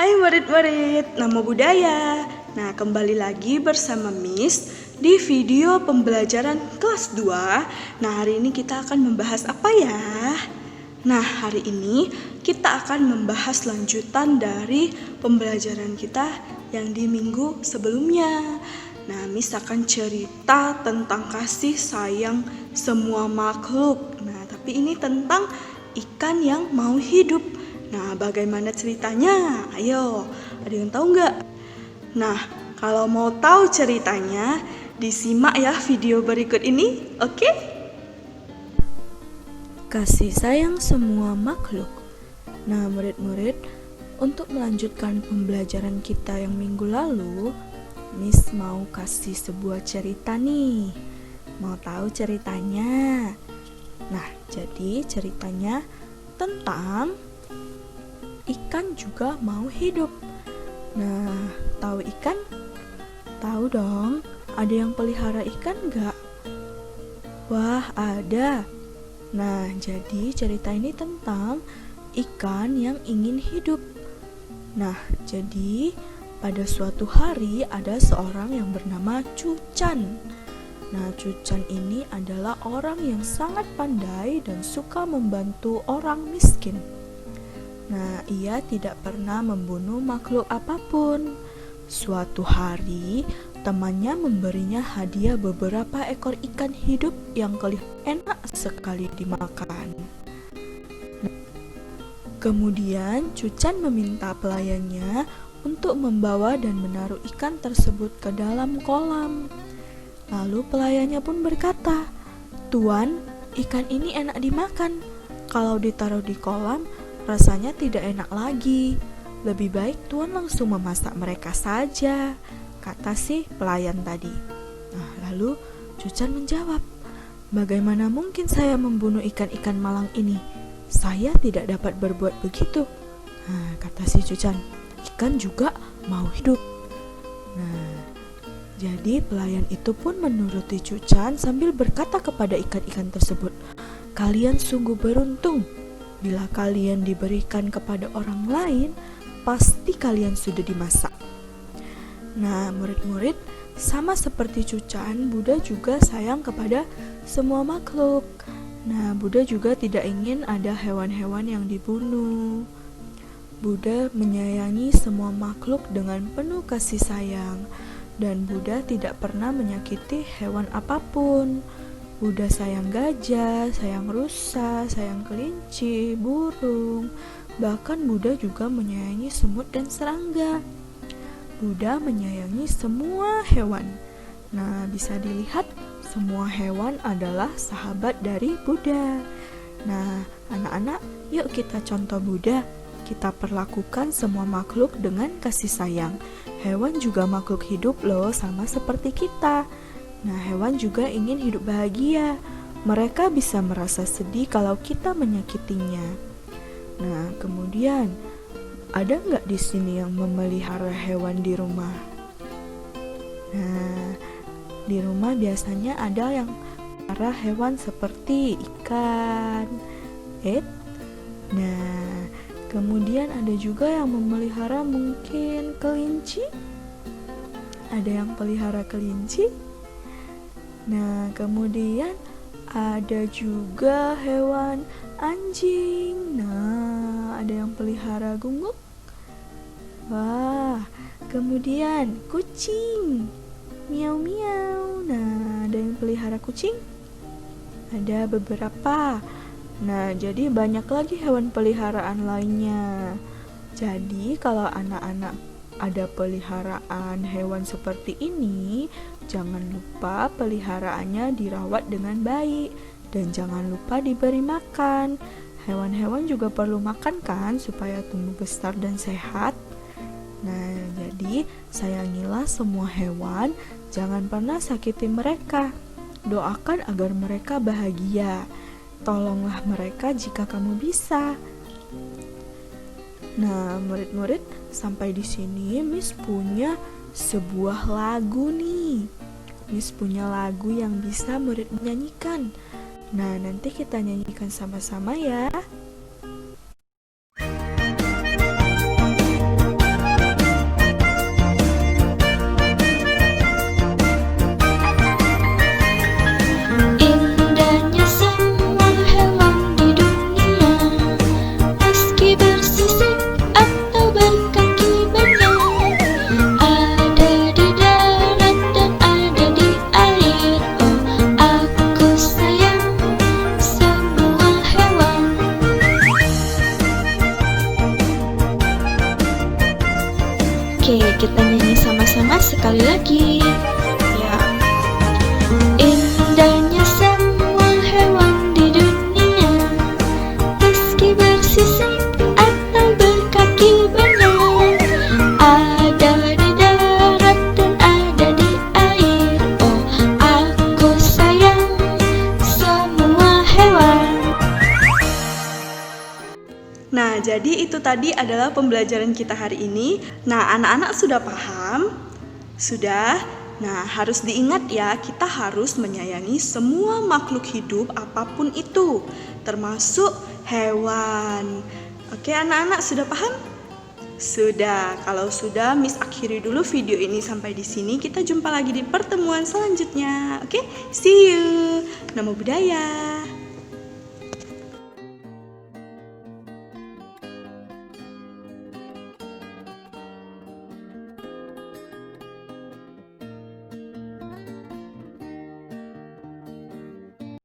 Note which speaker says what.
Speaker 1: Hai murid-murid, Namo Buddhaya. Nah, kembali lagi bersama Miss di video pembelajaran kelas 2. Nah, hari ini kita akan membahas apa ya? Nah, hari ini kita akan membahas lanjutan dari pembelajaran kita yang di minggu sebelumnya. Nah, Miss akan cerita tentang kasih sayang semua makhluk. Nah, tapi ini tentang ikan yang mau hidup. Nah, bagaimana ceritanya? Ayo, ada yang tahu nggak? Nah, kalau mau tahu ceritanya, disimak ya video berikut ini, oke?
Speaker 2: Kasih sayang semua makhluk. Nah, murid-murid, untuk melanjutkan pembelajaran kita yang minggu lalu, Miss mau kasih sebuah cerita nih. Mau tahu ceritanya? Nah, jadi ceritanya tentang ikan juga mau hidup. Nah, tahu ikan? Tahu dong, ada yang pelihara ikan nggak? Wah, ada. Nah, jadi cerita ini tentang ikan yang ingin hidup. Nah, jadi pada suatu hari ada seorang yang bernama Cucan. Nah, Cucan ini adalah orang yang sangat pandai dan suka membantu orang miskin. Nah, ia tidak pernah membunuh makhluk apapun. Suatu hari, temannya memberinya hadiah beberapa ekor ikan hidup yang kelihatan enak sekali dimakan. Kemudian, Cucan meminta pelayannya untuk membawa dan menaruh ikan tersebut ke dalam kolam. Lalu pelayannya pun berkata, "Tuan, ikan ini enak dimakan. Kalau ditaruh di kolam, rasanya tidak enak lagi. Lebih baik Tuan langsung memasak mereka saja," kata si pelayan tadi. Nah, lalu Cucan menjawab, "Bagaimana mungkin saya membunuh ikan-ikan malang ini? Saya tidak dapat berbuat begitu." Nah, kata si Cucan, "Ikan juga mau hidup." Nah, jadi pelayan itu pun menuruti Cucan sambil berkata kepada ikan-ikan tersebut, "Kalian sungguh beruntung. Bila kalian diberikan kepada orang lain, pasti kalian sudah dimasak." Nah, murid-murid, sama seperti Cucan, Buddha juga sayang kepada semua makhluk. Nah, Buddha juga tidak ingin ada hewan-hewan yang dibunuh. Buddha menyayangi semua makhluk dengan penuh kasih sayang, dan Buddha tidak pernah menyakiti hewan apapun. Buddha sayang gajah, sayang rusa, sayang kelinci, burung. Bahkan Buddha juga menyayangi semut dan serangga. Buddha menyayangi semua hewan. Nah, bisa dilihat semua hewan adalah sahabat dari Buddha. Nah, anak-anak, yuk kita contoh Buddha. Kita perlakukan semua makhluk dengan kasih sayang. Hewan juga makhluk hidup loh, sama seperti kita. Nah, hewan juga ingin hidup bahagia. Mereka bisa merasa sedih kalau kita menyakitinya. Nah, kemudian ada nggak di sini yang memelihara hewan di rumah? Nah, di rumah biasanya ada yang memelihara hewan seperti ikan. Nah, kemudian ada juga yang memelihara mungkin kelinci. Ada yang pelihara kelinci. Nah, kemudian ada juga hewan anjing. Nah, ada yang pelihara gunguk. Wah, kemudian kucing. Miau-miau. Nah, ada yang pelihara kucing. Ada beberapa. Nah, jadi banyak lagi hewan peliharaan lainnya. Jadi, kalau anak-anak ada peliharaan hewan seperti ini, jangan lupa peliharaannya dirawat dengan baik dan jangan lupa diberi makan. Hewan-hewan juga perlu makan kan supaya tumbuh besar dan sehat. Nah, jadi sayangilah semua hewan, jangan pernah sakiti mereka. Doakan agar mereka bahagia. Tolonglah mereka jika kamu bisa. Nah, murid-murid, sampai di sini Miss punya sebuah lagu nih. Miss punya lagu yang bisa murid menyanyikan. Nah, nanti kita nyanyikan sama-sama ya.
Speaker 1: Nah, jadi itu tadi adalah pembelajaran kita hari ini. Nah, anak-anak sudah paham? Sudah? Nah, harus diingat ya, kita harus menyayangi semua makhluk hidup apapun itu, termasuk hewan. Oke, anak-anak sudah paham? Sudah. Kalau sudah, Miss akhiri dulu video ini sampai di sini. Kita jumpa lagi di pertemuan selanjutnya. Oke, see you. Namo Buddhaya.